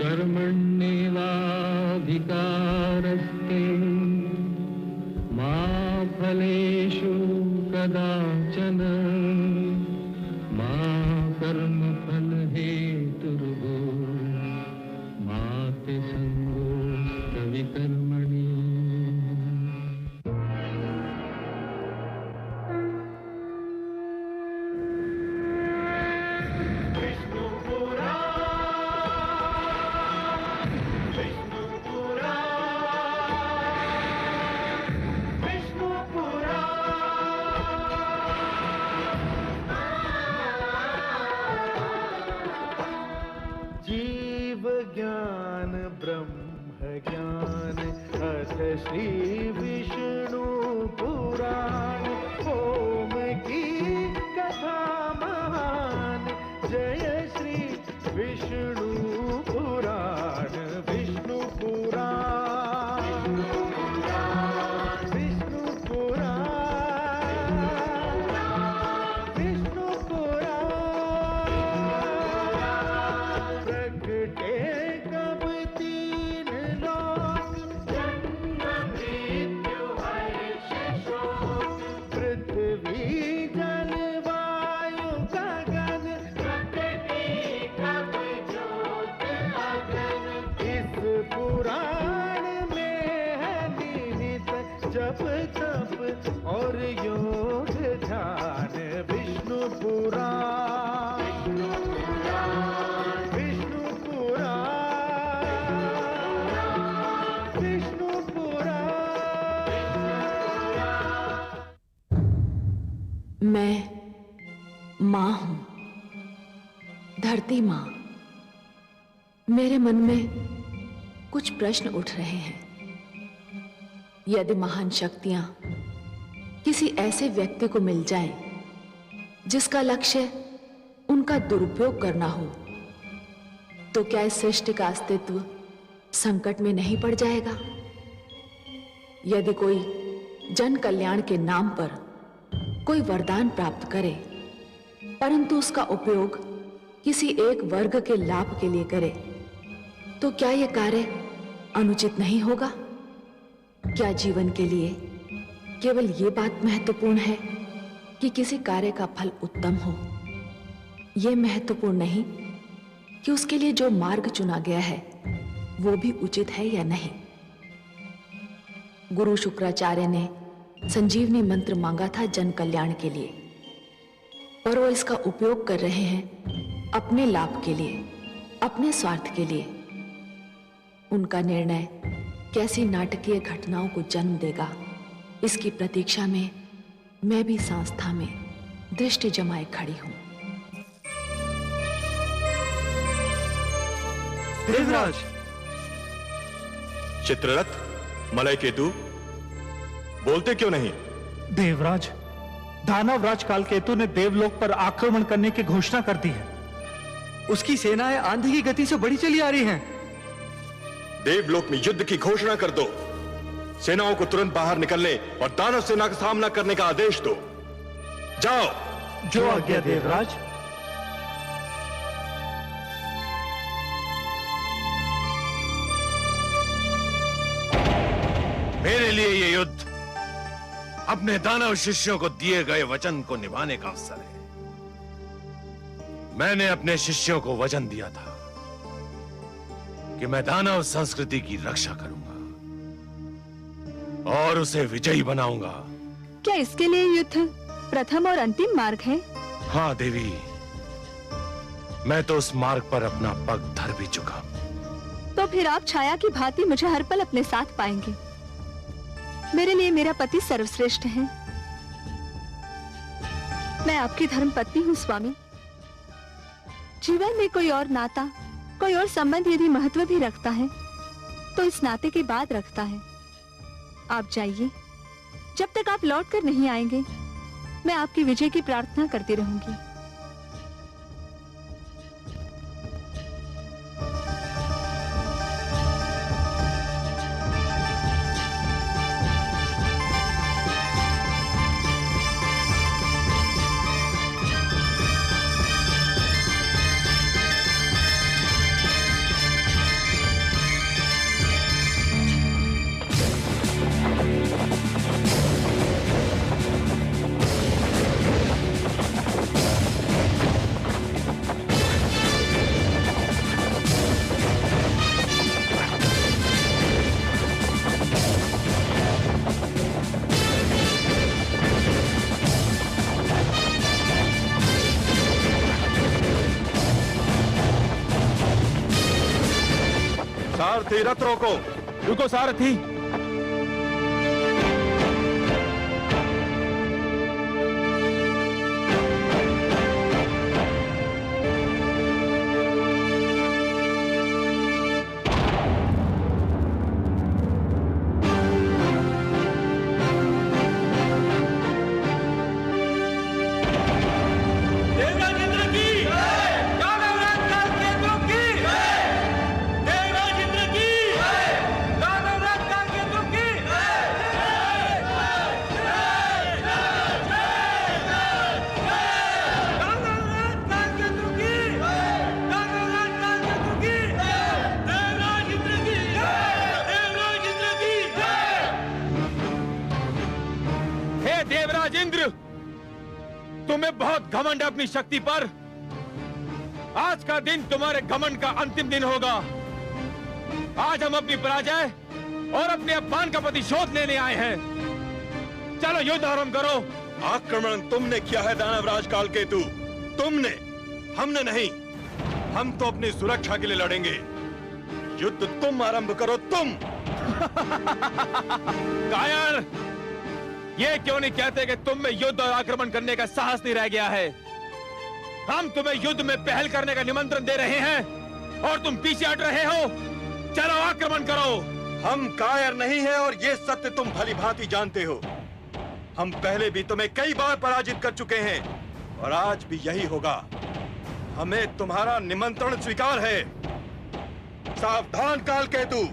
कर्मण्येवाधिकारस्ते मा फलेषु कदाचन मा कर्मफलहेतुर्भो मा ते संगोऽस्त्वविकर्मणि। ज्ञान ब्रह्म ज्ञान अथ श्री विष्णु पुराण ओम की कथा महान जय श्री विष्णु पुराण विष्णु पुराण विष्णु पुराण विष्णु पुराण प्रगटे जप तप और योग ध्यान विष्णु पुराण विष्णु पुराण विष्णु पुराण। मैं मां हूं, धरती मां। मेरे मन में कुछ प्रश्न उठ रहे हैं। यदि महान शक्तियां किसी ऐसे व्यक्ति को मिल जाएं, जिसका लक्ष्य उनका दुरुपयोग करना हो, तो क्या इस सृष्टि का अस्तित्व संकट में नहीं पड़ जाएगा? यदि कोई जन कल्याण के नाम पर कोई वरदान प्राप्त करे, परंतु उसका उपयोग किसी एक वर्ग के लाभ के लिए करे, तो क्या यह कार्य अनुचित नहीं होगा? क्या जीवन के लिए केवल ये बात महत्वपूर्ण है कि किसी कार्य का फल उत्तम हो? यह महत्वपूर्ण नहीं कि उसके लिए जो मार्ग चुना गया है वो भी उचित है या नहीं। गुरु शुक्राचार्य ने संजीवनी मंत्र मांगा था जन कल्याण के लिए, पर वो इसका उपयोग कर रहे हैं अपने लाभ के लिए, अपने स्वार्थ के लिए। उनका निर्णय कैसी नाटकीय घटनाओं को जन्म देगा, इसकी प्रतीक्षा में मैं भी संस्था में दृष्टि जमाए खड़ी हूं। देवराज! चित्ररथ, मलय केतु, बोलते क्यों नहीं? देवराज, दानवराज कालकेतु ने देवलोक पर आक्रमण करने की घोषणा कर दी है। उसकी सेनाएं आंधी की गति से बढ़ी चली आ रही हैं। देवलोक में युद्ध की घोषणा कर दो। सेनाओं को तुरंत बाहर निकलने और दानव सेना का सामना करने का आदेश दो। जाओ। जो आज्ञा देवराज। मेरे लिए ये युद्ध अपने दानव शिष्यों को दिए गए वचन को निभाने का अवसर है। मैंने अपने शिष्यों को वचन दिया था कि मैं दानव संस्कृति की रक्षा करूंगा और उसे विजयी बनाऊंगा। क्या इसके लिए युद्ध प्रथम और अंतिम मार्ग है? हाँ देवी, मैं तो उस मार्ग पर अपना पग धर भी चुका। तो फिर आप छाया की भांति मुझे हर पल अपने साथ पाएंगे। मेरे लिए मेरा पति सर्वश्रेष्ठ है। मैं आपकी धर्मपत्नी हूँ स्वामी। जीवन में कोई और नाता, कोई और संबंध यदि महत्व भी रखता है तो इस नाते के बाद रखता है। आप जाइए, जब तक आप लौट कर नहीं आएंगे मैं आपकी विजय की प्रार्थना करती रहूंगी। सारथी रथ रोको। रुको सारथी। देवराज इंद्र, तुम्हें बहुत घमंड है अपनी शक्ति पर। आज का दिन तुम्हारे घमंड का अंतिम दिन होगा। आज हम अपनी पराजय और अपने अपमान का प्रतिशोध लेने आए हैं। चलो युद्ध आरंभ करो। आक्रमण तुमने किया है दानवराज कालकेतु, तुमने, हमने नहीं। हम तो अपनी सुरक्षा के लिए लड़ेंगे। युद्ध तुम आरंभ करो, तुम। कायर, ये क्यों नहीं कहते कि तुम में युद्ध और आक्रमण करने का साहस नहीं रह गया है? हम तुम्हें युद्ध में पहल करने का निमंत्रण दे रहे हैं और तुम पीछे हट रहे हो। चलो आक्रमण करो। हम कायर नहीं हैं और ये सत्य तुम भली भांति जानते हो। हम पहले भी तुम्हें कई बार पराजित कर चुके हैं और आज भी यही होगा। हमें तुम्हारा निमंत्रण स्वीकार है। सावधान कालकेतु।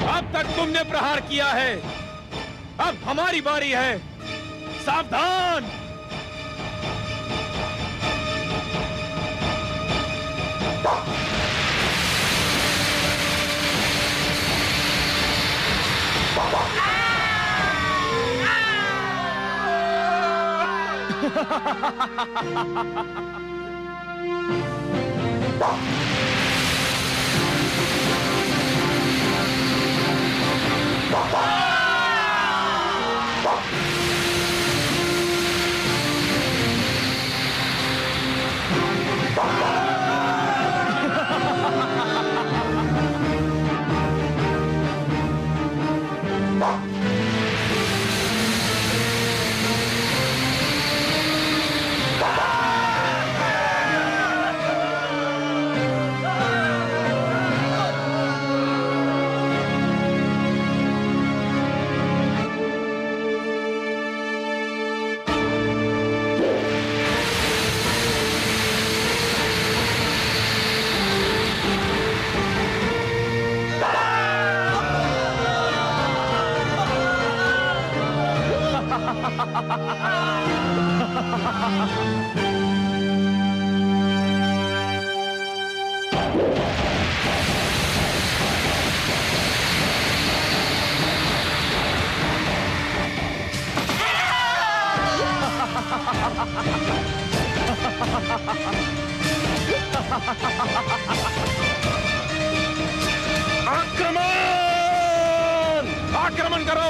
अब तक तुमने प्रहार किया है, अब हमारी बारी है। सावधान! आक्रमण! आक्रमण करो!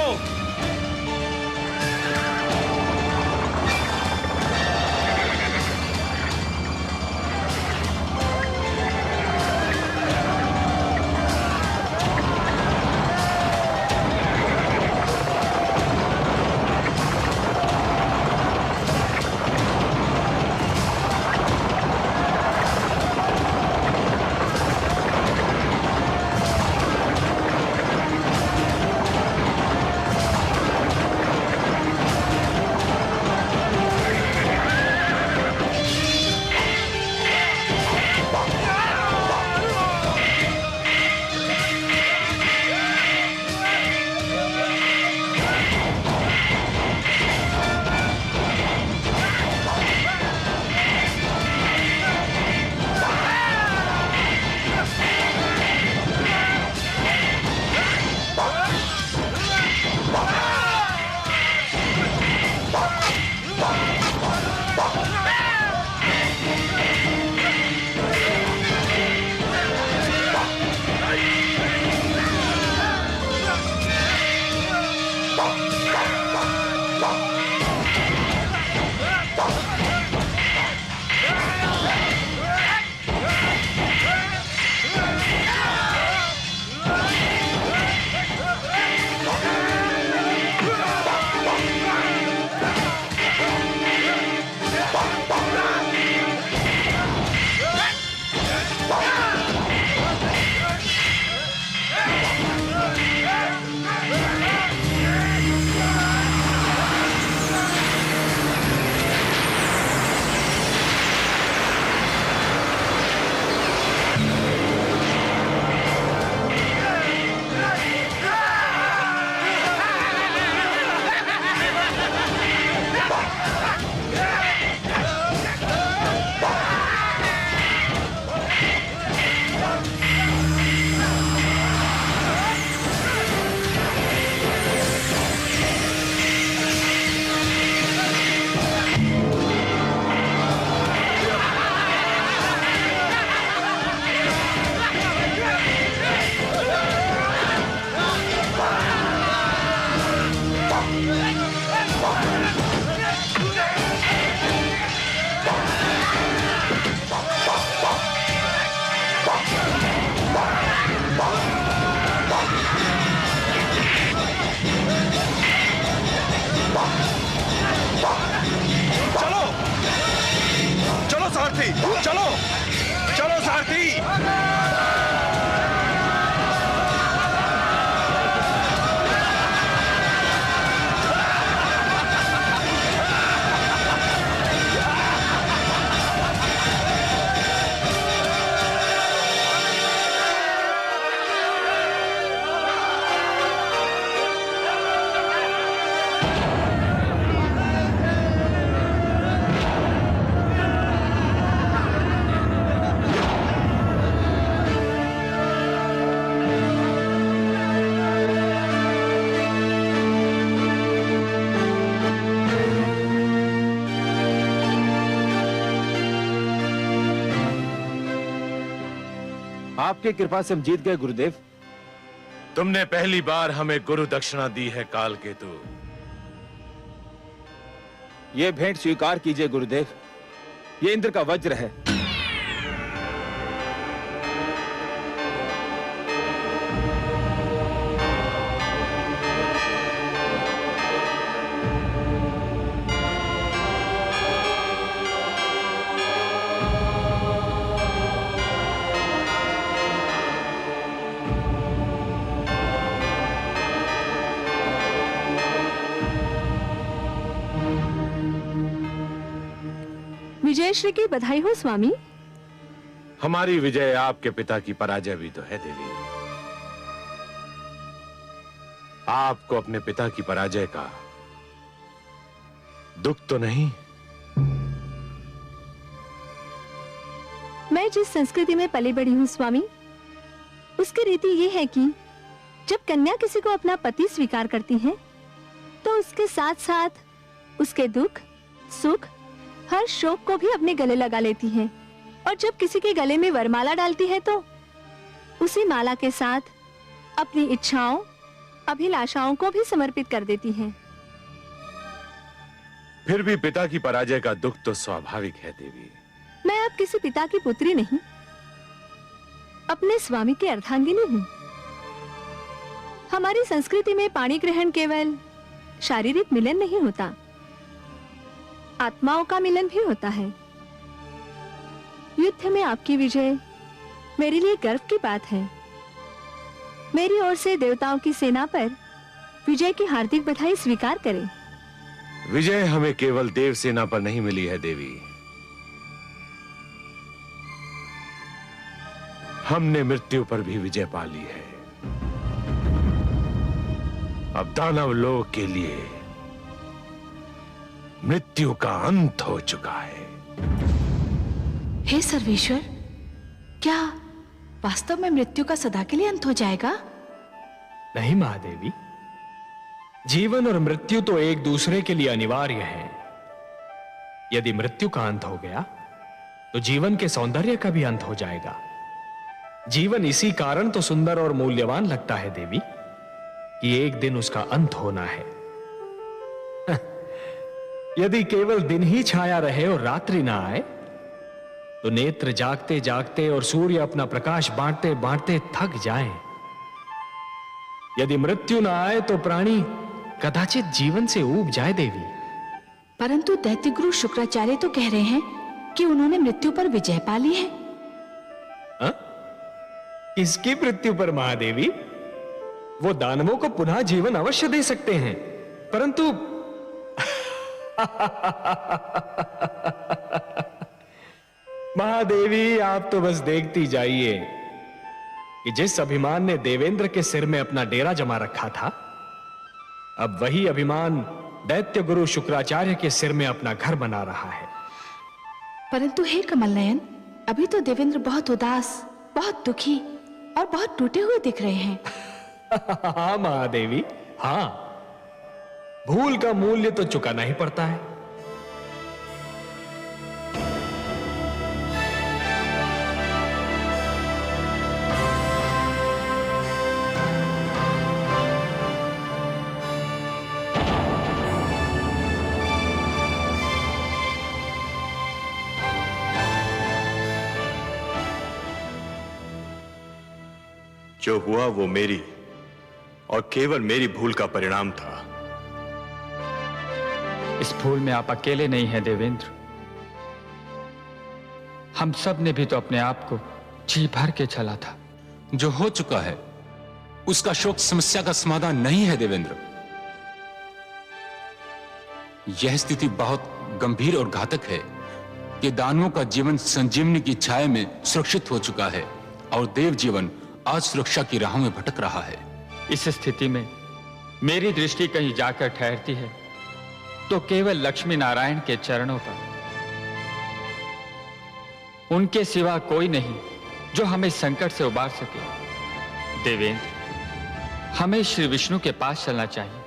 आपकी कृपा से हम जीत गए गुरुदेव। तुमने पहली बार हमें गुरु दक्षिणा दी है काल केतु। ये भेंट स्वीकार कीजिए गुरुदेव, ये इंद्र का वज्र है। विजयश्री की बधाई हो स्वामी। हमारी विजय आपके पिता की पराजय भी तो है देवी। आपको अपने पिता की पराजय का दुख तो नहीं? मैं जिस संस्कृति में पली बड़ी हूँ स्वामी, उसकी रीति ये है कि जब कन्या किसी को अपना पति स्वीकार करती है तो उसके साथ साथ उसके दुख, सुख, हर शोक को भी अपने गले लगा लेती है। और जब किसी के गले में वरमाला डालती है तो उसी माला के साथ अपनी इच्छाओं, अभिलाषाओं को भी समर्पित कर देती है। फिर भी पिता की पराजय का दुख तो स्वाभाविक है देवी। मैं अब किसी पिता की पुत्री नहीं, अपने स्वामी की अर्धांगिनी हूँ। हमारी संस्कृति में पाणी ग्रहण केवल शारीरिक मिलन नहीं होता, आत्माओं का मिलन भी होता है। युद्ध में आपकी विजय मेरे लिए गर्व की बात है। मेरी ओर से देवताओं की सेना पर विजय की हार्दिक बधाई स्वीकार करें। विजय हमें केवल देव सेना पर नहीं मिली है देवी, हमने मृत्यु पर भी विजय पा ली है। अब दानव लोक के लिए मृत्यु का अंत हो चुका है। हे सर्वेश्वर, क्या वास्तव में मृत्यु का सदा के लिए अंत हो जाएगा? नहीं महादेवी, जीवन और मृत्यु तो एक दूसरे के लिए अनिवार्य है। यदि मृत्यु का अंत हो गया तो जीवन के सौंदर्य का भी अंत हो जाएगा। जीवन इसी कारण तो सुंदर और मूल्यवान लगता है देवी कि एक दिन उसका अंत होना है। यदि केवल दिन ही छाया रहे और रात्रि ना आए तो नेत्र जागते जागते और सूर्य अपना प्रकाश बांटते बांटते थक जाएं। यदि मृत्यु ना आए तो प्राणी कदाचित जीवन से ऊब जाए देवी। परंतु दैत्य गुरु शुक्राचार्य तो कह रहे हैं कि उन्होंने मृत्यु पर विजय पा ली है। किसकी मृत्यु पर महादेवी? वो दानवों को पुनः जीवन अवश्य दे सकते हैं, परंतु महादेवी आप तो बस देखती जाइए कि जिस अभिमान ने देवेंद्र के सिर में अपना डेरा जमा रखा था, अब वही अभिमान दैत्य गुरु शुक्राचार्य के सिर में अपना घर बना रहा है। परंतु हे कमल नयन, अभी तो देवेंद्र बहुत उदास, बहुत दुखी और बहुत टूटे हुए दिख रहे हैं। हाँ महादेवी, हाँ, भूल का मूल्य तो चुकाना ही पड़ता है। जो हुआ वो मेरी और केवल मेरी भूल का परिणाम था। इस भूल में आप अकेले नहीं हैं देवेंद्र। हम सब ने भी तो अपने आप को जी भर के चला था। जो हो चुका है उसका शोक समस्या का समाधान नहीं है देवेंद्र। यह स्थिति बहुत गंभीर और घातक है कि दानवों का जीवन संजीवनी की छाया में सुरक्षित हो चुका है और देव जीवन आज सुरक्षा की राह में भटक रहा है। इस स्थिति में मेरी दृष्टि कहीं जाकर ठहरती है तो केवल लक्ष्मी नारायण के चरणों पर। उनके सिवा कोई नहीं जो हमें संकट से उबार सके। देवेंद्र, हमें श्री विष्णु के पास चलना चाहिए।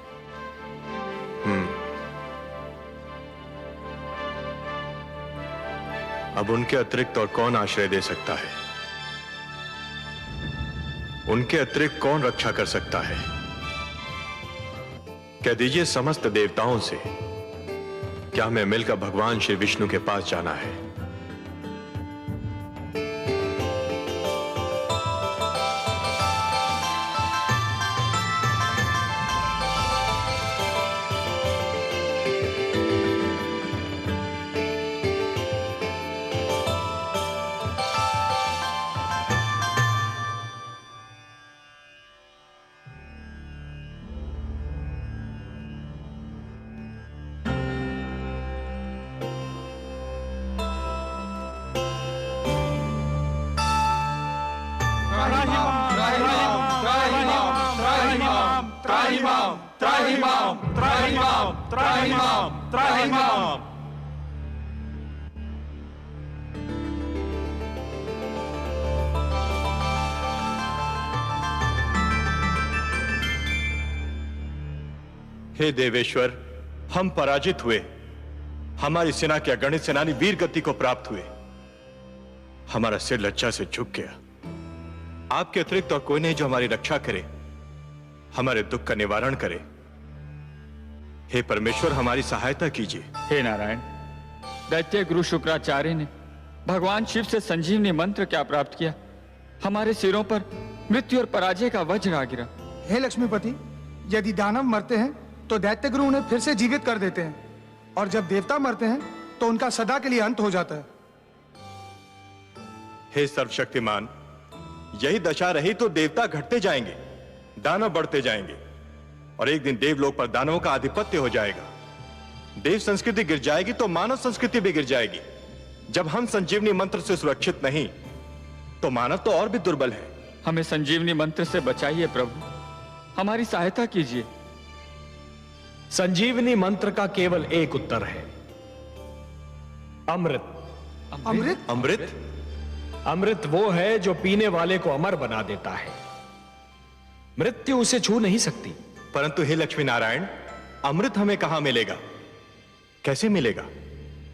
अब उनके अतिरिक्त और कौन आश्रय दे सकता है? उनके अतिरिक्त कौन रक्षा कर सकता है? कह दीजिए समस्त देवताओं से, क्या हमें मिलकर भगवान श्री विष्णु के पास जाना है? हे देवेश्वर, हम पराजित हुए। हमारी सेना के अगणित सेनानी वीर गति को प्राप्त हुए। हमारा सिर लज्जा से झुक गया। आपके अतिरिक्त और कोई नहीं जो हमारी रक्षा करे, हमारे दुख का निवारण करे। हे परमेश्वर, हमारी सहायता कीजिए। हे नारायण, दैत्य गुरु शुक्राचार्य ने भगवान शिव से संजीवनी मंत्र क्या प्राप्त किया? हमारे सिरों पर मृत्यु और पराजय का वज्र आ गिरा। हे लक्ष्मीपति, यदि दानव मरते हैं तो दैत्य गुरु उन्हें फिर से जीवित कर देते हैं, और जब देवता मरते हैं तो उनका सदा के लिए अंत हो जाता है। हे सर्वशक्तिमान, यही दशा रही तो देवता घटते जाएंगे, दानव बढ़ते जाएंगे, और एक दिन देवलोक पर दानवों का आधिपत्य हो जाएगा। देव संस्कृति गिर जाएगी तो मानव संस्कृति भी गिर जाएगी। जब हम संजीवनी मंत्र से सुरक्षित नहीं तो मानव तो और भी दुर्बल है। हमें संजीवनी मंत्र से बचाइए प्रभु, हमारी सहायता कीजिए। संजीवनी मंत्र का केवल एक उत्तर है, अमृत। अमृत? अमृत? अमृत वो है जो पीने वाले को अमर बना देता है। मृत्यु उसे छू नहीं सकती। परंतु हे लक्ष्मी नारायण, अमृत हमें कहां मिलेगा, कैसे मिलेगा?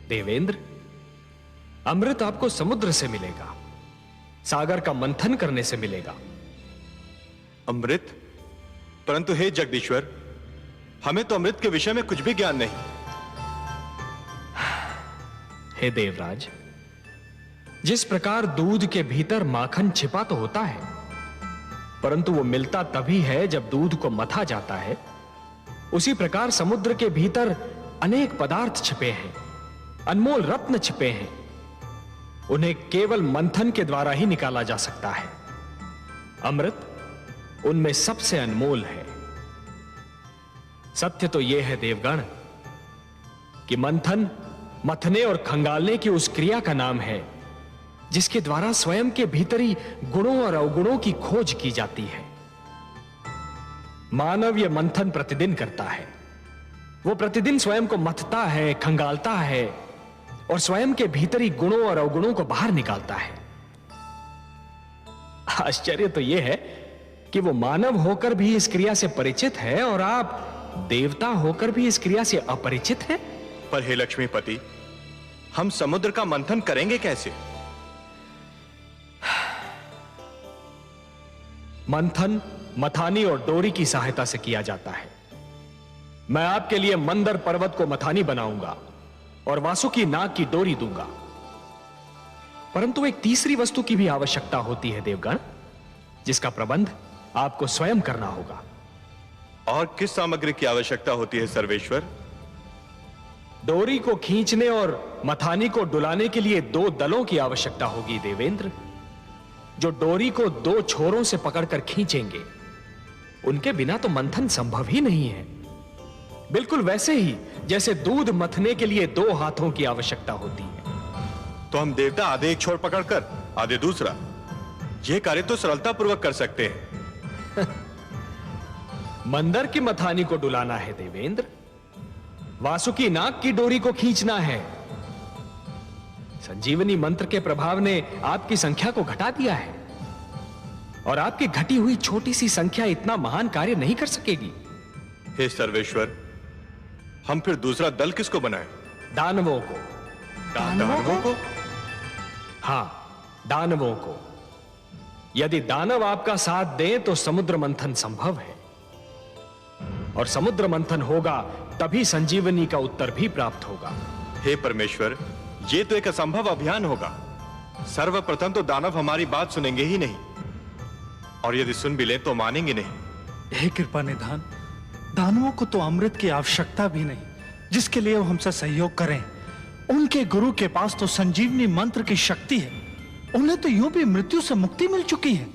देवेंद्र, अमृत आपको समुद्र से मिलेगा, सागर का मंथन करने से मिलेगा। अमृत? परंतु हे जगदीश्वर, हमें तो अमृत के विषय में कुछ भी ज्ञान नहीं। हे देवराज, जिस प्रकार दूध के भीतर माखन छिपा तो होता है, परंतु वो मिलता तभी है जब दूध को मथा जाता है, उसी प्रकार समुद्र के भीतर अनेक पदार्थ छिपे हैं, अनमोल रत्न छिपे हैं। उन्हें केवल मंथन के द्वारा ही निकाला जा सकता है। अमृत उनमें सबसे अनमोल है। सत्य तो यह है देवगण कि मंथन मथने और खंगालने की उस क्रिया का नाम है जिसके द्वारा स्वयं के भीतरी गुणों और अवगुणों की खोज की जाती है। मानव यह मंथन प्रतिदिन करता है। वो प्रतिदिन स्वयं को मथता है, खंगालता है और स्वयं के भीतरी गुणों और अवगुणों को बाहर निकालता है। आश्चर्य तो यह है कि वो मानव होकर भी इस क्रिया से परिचित है और आप देवता होकर भी इस क्रिया से अपरिचित हैं। पर हे लक्ष्मीपति, हम समुद्र का मंथन करेंगे कैसे? मंथन मथानी और डोरी की सहायता से किया जाता है। मैं आपके लिए मंदर पर्वत को मथानी बनाऊंगा और वासुकी नाग की डोरी दूंगा। परंतु एक तीसरी वस्तु की भी आवश्यकता होती है देवगण, जिसका प्रबंध आपको स्वयं करना होगा। और किस सामग्री की आवश्यकता होती है सर्वेश्वर? डोरी को खींचने और मथानी को डुलाने के लिए 2 दलों की आवश्यकता होगी देवेंद्र। जो डोरी को दो छोरों से पकड़कर खींचेंगे, उनके बिना तो मंथन संभव ही नहीं है। बिल्कुल वैसे ही जैसे दूध मथने के लिए दो हाथों की आवश्यकता होती है। तो हम देवता आधे एक छोर पकड़कर आधे दूसरा, यह कार्य तो सरलता पूर्वक कर सकते हैं। मंदर की मथानी को डुलाना है देवेंद्र, वासुकी नाग की डोरी को खींचना है। संजीवनी मंत्र के प्रभाव ने आपकी संख्या को घटा दिया है, और आपकी घटी हुई छोटी सी संख्या इतना महान कार्य नहीं कर सकेगी। हे सर्वेश्वर, हम फिर दूसरा दल किसको बनाएं? दानवों को। दानवों को? हां, दानवों को। यदि दानव आपका साथ दें तो समुद्र मंथन संभव है, और समुद्र मंथन होगा तभी संजीवनी का उत्तर भी प्राप्त होगा। हे परमेश्वर, ये तो एक असंभव अभियान होगा। सर्वप्रथम तो दानव हमारी बात सुनेंगे ही नहीं, और यदि सुन भी लें तो मानेंगे नहीं। हे कृपा निधान, दानवों को तो अमृत की आवश्यकता भी नहीं, जिसके लिए वो हमसे सहयोग करें। उनके गुरु के पास तो संजीवनी मंत्र की शक्ति है, उन्हें तो यूं भी मृत्यु से मुक्ति मिल चुकी है।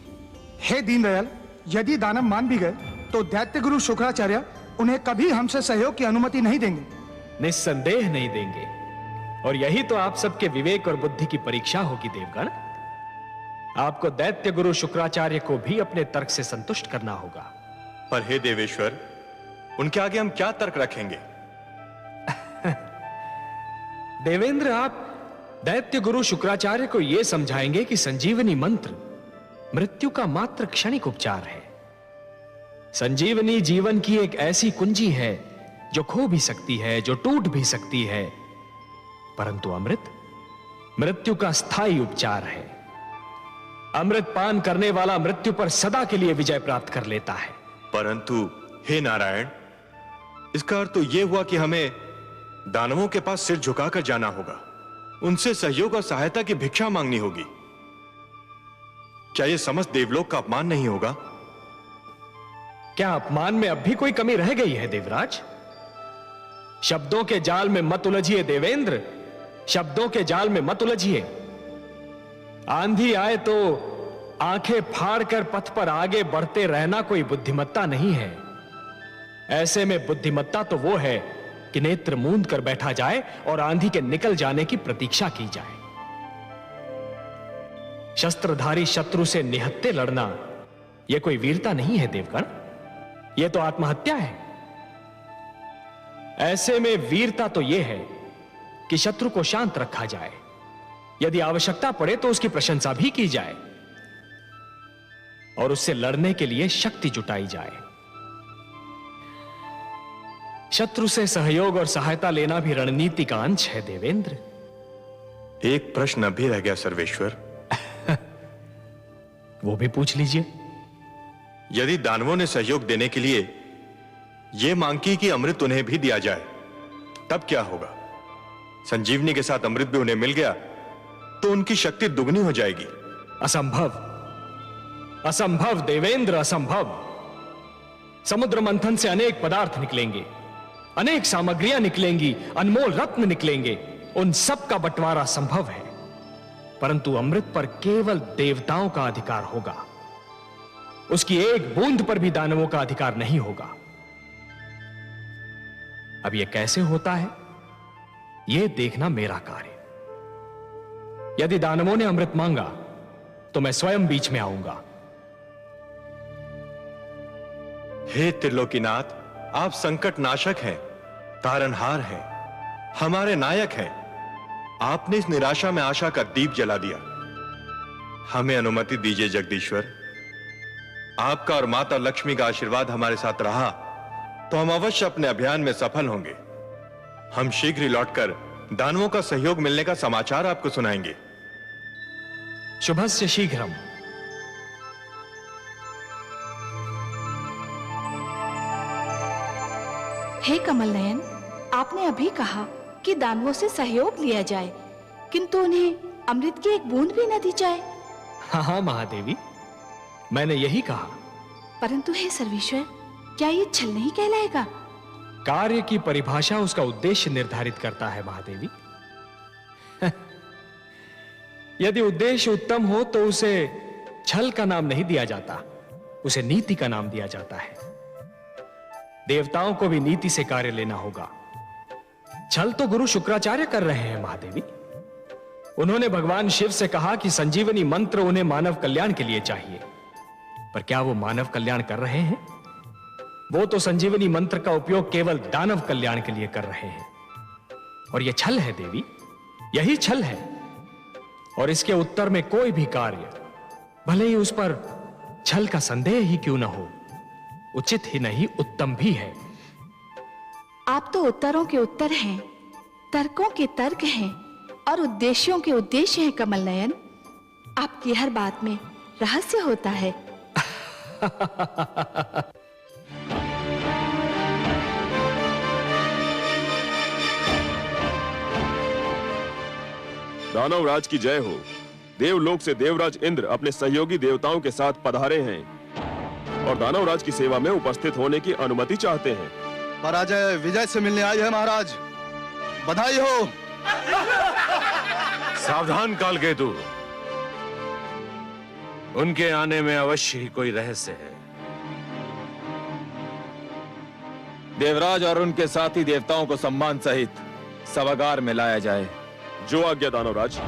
हे दीनदयाल, यदि दानव मान भी गए तो दैत्य गुरु शुक्राचार्य उन्हें कभी हमसे सहयोग की अनुमति नहीं देंगे। निस्संदेह नहीं देंगे, और यही तो आप सबके विवेक और बुद्धि की परीक्षा होगी देवगण। आपको दैत्य गुरु शुक्राचार्य को भी अपने तर्क से संतुष्ट करना होगा। पर हे देवेश्वर, उनके आगे हम क्या तर्क रखेंगे? देवेंद्र, आप दैत्य गुरु शुक्राचार्य को यह समझाएंगे कि संजीवनी मंत्र मृत्यु का मात्र क्षणिक उपचार है। संजीवनी जीवन की एक ऐसी कुंजी है जो खो भी सकती है, जो टूट भी सकती है, परंतु अमृत मृत्यु का स्थायी उपचार है। अमृत पान करने वाला मृत्यु पर सदा के लिए विजय प्राप्त कर लेता है। परंतु हे नारायण, इसका अर्थ तो यह हुआ कि हमें दानवों के पास सिर झुकाकर जाना होगा, उनसे सहयोग और सहायता की भिक्षा मांगनी होगी। क्या यह समस्त देवलोक का अपमान नहीं होगा? क्या अपमान में अब भी कोई कमी रह गई है देवराज? शब्दों के जाल में मत उलझिए देवेंद्र, शब्दों के जाल में मत उलझिए। आंधी आए तो आंखें फाड़कर पथ पर आगे बढ़ते रहना कोई बुद्धिमत्ता नहीं है। ऐसे में बुद्धिमत्ता तो वो है कि नेत्र मूंद कर बैठा जाए और आंधी के निकल जाने की प्रतीक्षा की जाए। शस्त्रधारी शत्रु से निहत्थे लड़ना यह कोई वीरता नहीं है देवगण, यह तो आत्महत्या है। ऐसे में वीरता तो यह है कि शत्रु को शांत रखा जाए, यदि आवश्यकता पड़े तो उसकी प्रशंसा भी की जाए, और उससे लड़ने के लिए शक्ति जुटाई जाए। शत्रु से सहयोग और सहायता लेना भी रणनीति का अंश है देवेंद्र। एक प्रश्न अभी रह गया सर्वेश्वर। वो भी पूछ लीजिए। यदि दानवों ने सहयोग देने के लिए यह मांग की कि अमृत उन्हें भी दिया जाए, तब क्या होगा? संजीवनी के साथ अमृत भी उन्हें मिल गया तो उनकी शक्ति दुगनी हो जाएगी। असंभव, असंभव देवेंद्र, असंभव। समुद्र मंथन से अनेक पदार्थ निकलेंगे, अनेक सामग्रियां निकलेंगी, अनमोल रत्न निकलेंगे, उन सब का बंटवारा संभव है, परंतु अमृत पर केवल देवताओं का अधिकार होगा। उसकी एक बूंद पर भी दानवों का अधिकार नहीं होगा। अब यह कैसे होता है, यह देखना मेरा कार्य। यदि दानवों ने अमृत मांगा तो मैं स्वयं बीच में आऊंगा। हे त्रिलोकीनाथ, आप संकट नाशक हैं, तारनहार हैं, हमारे नायक हैं। आपने इस निराशा में आशा का दीप जला दिया। हमें अनुमति दीजिए जगदीश्वर। आपका और माता लक्ष्मी का आशीर्वाद हमारे साथ रहा तो हम अवश्य अपने अभियान में सफल होंगे। हम शीघ्र ही लौटकर दानवों का सहयोग मिलने का समाचार आपको सुनाएंगे। शुभस्य शीघ्रम। हे कमल नयन, आपने अभी कहा कि दानवों से सहयोग लिया जाए, किंतु उन्हें अमृत की एक बूंद भी न दी जाए। हाँ महादेवी, मैंने यही कहा। परंतु हे सर्वेश्वर, क्या ये छल नहीं कहलाएगा? कार्य की परिभाषा उसका उद्देश्य निर्धारित करता है महादेवी। यदि उद्देश्य उत्तम हो तो उसे छल का नाम नहीं दिया जाता, उसे नीति का नाम दिया जाता है। देवताओं को भी नीति से कार्य लेना होगा। छल तो गुरु शुक्राचार्य कर रहे हैं महादेवी। उन्होंने भगवान शिव से कहा कि संजीवनी मंत्र उन्हें मानव कल्याण के लिए चाहिए, पर क्या वो मानव कल्याण कर रहे हैं? वो तो संजीवनी मंत्र का उपयोग केवल दानव कल्याण के लिए कर रहे हैं। और यह छल है देवी, यही छल है। और इसके उत्तर में कोई भी कार्य, भले ही उस पर छल का संदेह ही क्यों ना हो, उचित ही नहीं उत्तम भी है। आप तो उत्तरों के उत्तर हैं, तर्कों के तर्क हैं और उद्देश्यों के उद्देश्य हैं कमल नयन। आपकी हर बात में रहस्य होता है। दानवराज की जय हो। देवलोक से देवराज इंद्र अपने सहयोगी देवताओं के साथ पधारे हैं और दानवराज की सेवा में उपस्थित होने की अनुमति चाहते हैं। पराजय विजय से मिलने आई है महाराज, बधाई हो। सावधान कालकेतु, उनके आने में अवश्य ही कोई रहस्य है। देवराज और उनके साथी देवताओं को सम्मान सहित सभागार में लाया जाए। जो आज्ञा दानवराज।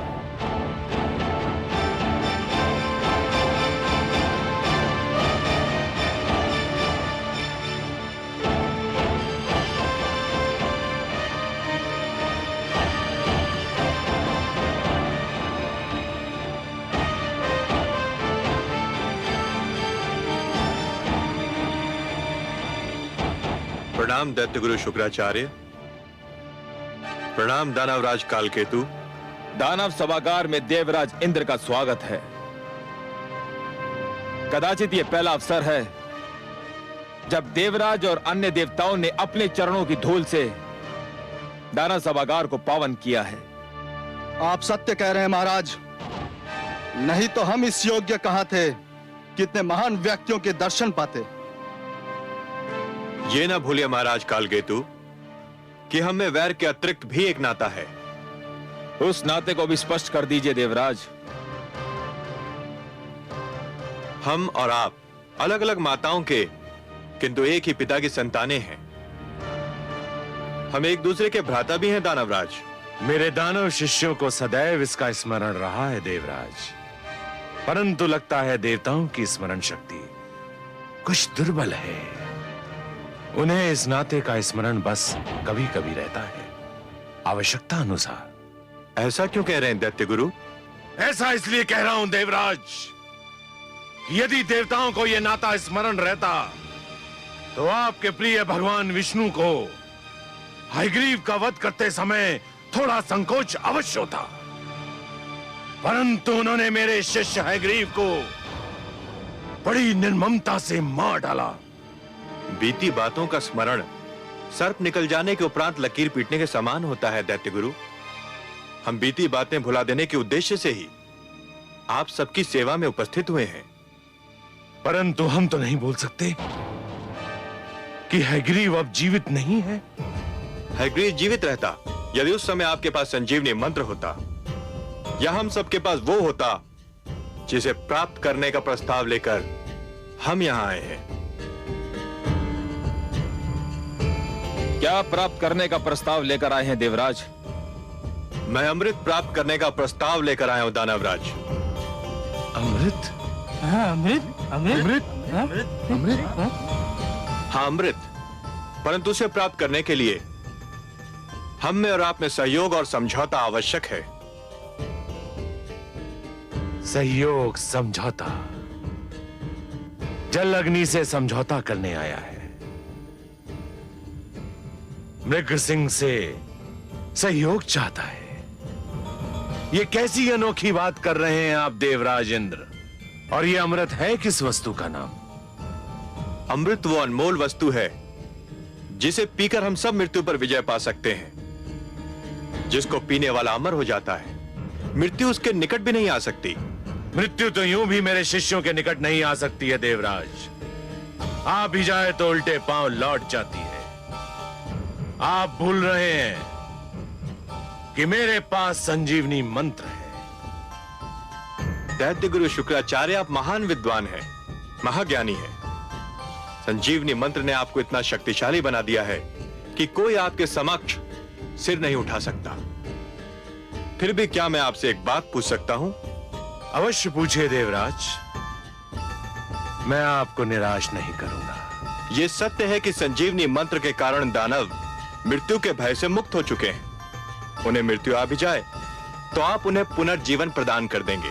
प्रणाम दैत्यगुरु शुक्राचार्य। प्रणाम दानवराज कालकेतु। दानव सभागार में देवराज इंद्र का स्वागत है। कदाचित यह पहला अवसर है जब देवराज और अन्य देवताओं ने अपने चरणों की धूल से दानव सभागार को पावन किया है। आप सत्य कह रहे हैं महाराज, नहीं तो हम इस योग्य कहां थे, कितने महान व्यक्तियों के दर्शन पाते। ये ना भूलिए महाराज कालकेतु कि हम में वैर के अतिरिक्त भी एक नाता है। उस नाते को भी स्पष्ट कर दीजिए देवराज। हम और आप अलग अलग माताओं के किंतु एक ही पिता की संतानें हैं। हम एक दूसरे के भ्राता भी हैं दानवराज। मेरे दानव शिष्यों को सदैव इसका स्मरण रहा है देवराज, परंतु लगता है देवताओं की स्मरण शक्ति कुछ दुर्बल है। उन्हें इस नाते का स्मरण बस कभी कभी रहता है, आवश्यकता अनुसार। ऐसा क्यों कह रहे हैं दैत्य गुरु? ऐसा इसलिए कह रहा हूं देवराज, यदि देवताओं को यह नाता स्मरण रहता तो आपके प्रिय भगवान विष्णु को हयग्रीव का वध करते समय थोड़ा संकोच अवश्य होता, परंतु उन्होंने मेरे शिष्य हयग्रीव को बड़ी निर्ममता से मार डाला। बीती बातों का स्मरण सर्प निकल जाने के उपरांत लकीर पीटने के समान होता है दैत्य गुरु। हम बीती बातें भुला देने के उद्देश्य से ही आप सबकी सेवा में उपस्थित हुए हैं। परंतु हम तो नहीं बोल सकते कि हयग्रीव अब जीवित नहीं है। हयग्रीव जीवित रहता यदि उस समय आपके पास संजीवनी मंत्र होता, या हम सबके पास वो होता जिसे प्राप्त करने का प्रस्ताव लेकर हम यहां आए हैं। क्या प्राप्त करने का प्रस्ताव लेकर आए हैं देवराज? मैं अमृत प्राप्त करने का प्रस्ताव लेकर आया हूं दानवराज। अमृत? हाँ, अमृत अमृत अमृत अमृत। हाँ अमृत, परंतु उसे प्राप्त करने के लिए हम में और आप में सहयोग और समझौता आवश्यक है। सहयोग समझौता? जल अग्नि से समझौता करने आया है, मृग सिंह से सहयोग चाहता है। ये कैसी अनोखी बात कर रहे हैं आप देवराज इंद्र? और ये अमृत है किस वस्तु का नाम? अमृत वो अनमोल वस्तु है जिसे पीकर हम सब मृत्यु पर विजय पा सकते हैं। जिसको पीने वाला अमर हो जाता है, मृत्यु उसके निकट भी नहीं आ सकती। मृत्यु तो यूं भी मेरे शिष्यों के निकट नहीं आ सकती है देवराज। आ भी जाए तो उल्टे पांव लौट जाती है। आप भूल रहे हैं कि मेरे पास संजीवनी मंत्र है। दैत्य गुरु शुक्राचार्य, आप महान विद्वान हैं, महाज्ञानी हैं। संजीवनी मंत्र ने आपको इतना शक्तिशाली बना दिया है कि कोई आपके समक्ष सिर नहीं उठा सकता। फिर भी क्या मैं आपसे एक बात पूछ सकता हूं? अवश्य पूछिए देवराज, मैं आपको निराश नहीं करूंगा। यह सत्य है कि संजीवनी मंत्र के कारण दानव मृत्यु के भय से मुक्त हो चुके हैं। उन्हें मृत्यु आ भी जाए तो आप उन्हें पुनर्जीवन प्रदान कर देंगे,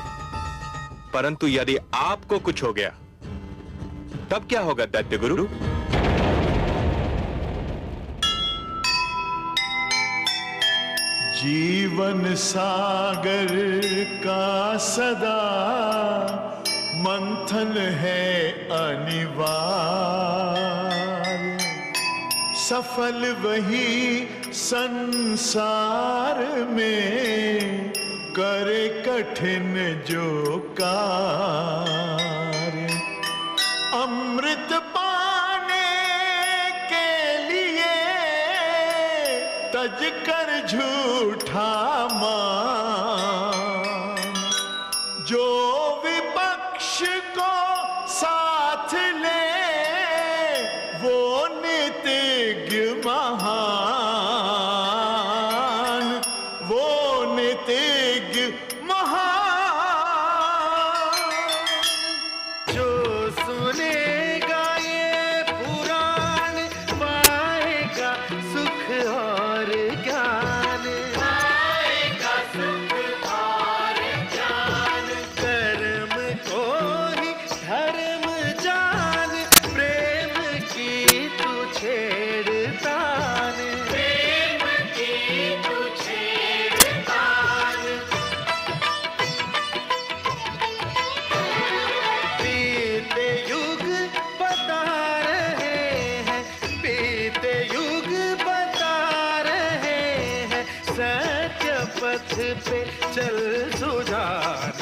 परंतु यदि आपको कुछ हो गया तब क्या होगा दैत्य गुरु? जीवन सागर का सदा मंथन है अनिवार्य, सफल वही संसार में करे कठिन जो कार्य। अमृत पाने के लिए तज कर झूठा मान, जो विपक्ष को साथ ले वो नीतिज्ञ महान, वो नीतिज्ञ महान। जो सुनेगा ये पुराण पाएगा सुख और ज्ञान, पाएगा सुख और ज्ञान। कर्म को ही धर्म जान, प्रेम की तू छेड़तान, प्रेम की तू छेड़तान। बीते युग बता रहे हैं, बीते युग बता रहे हैं, सत्य पथ पे चल सुधार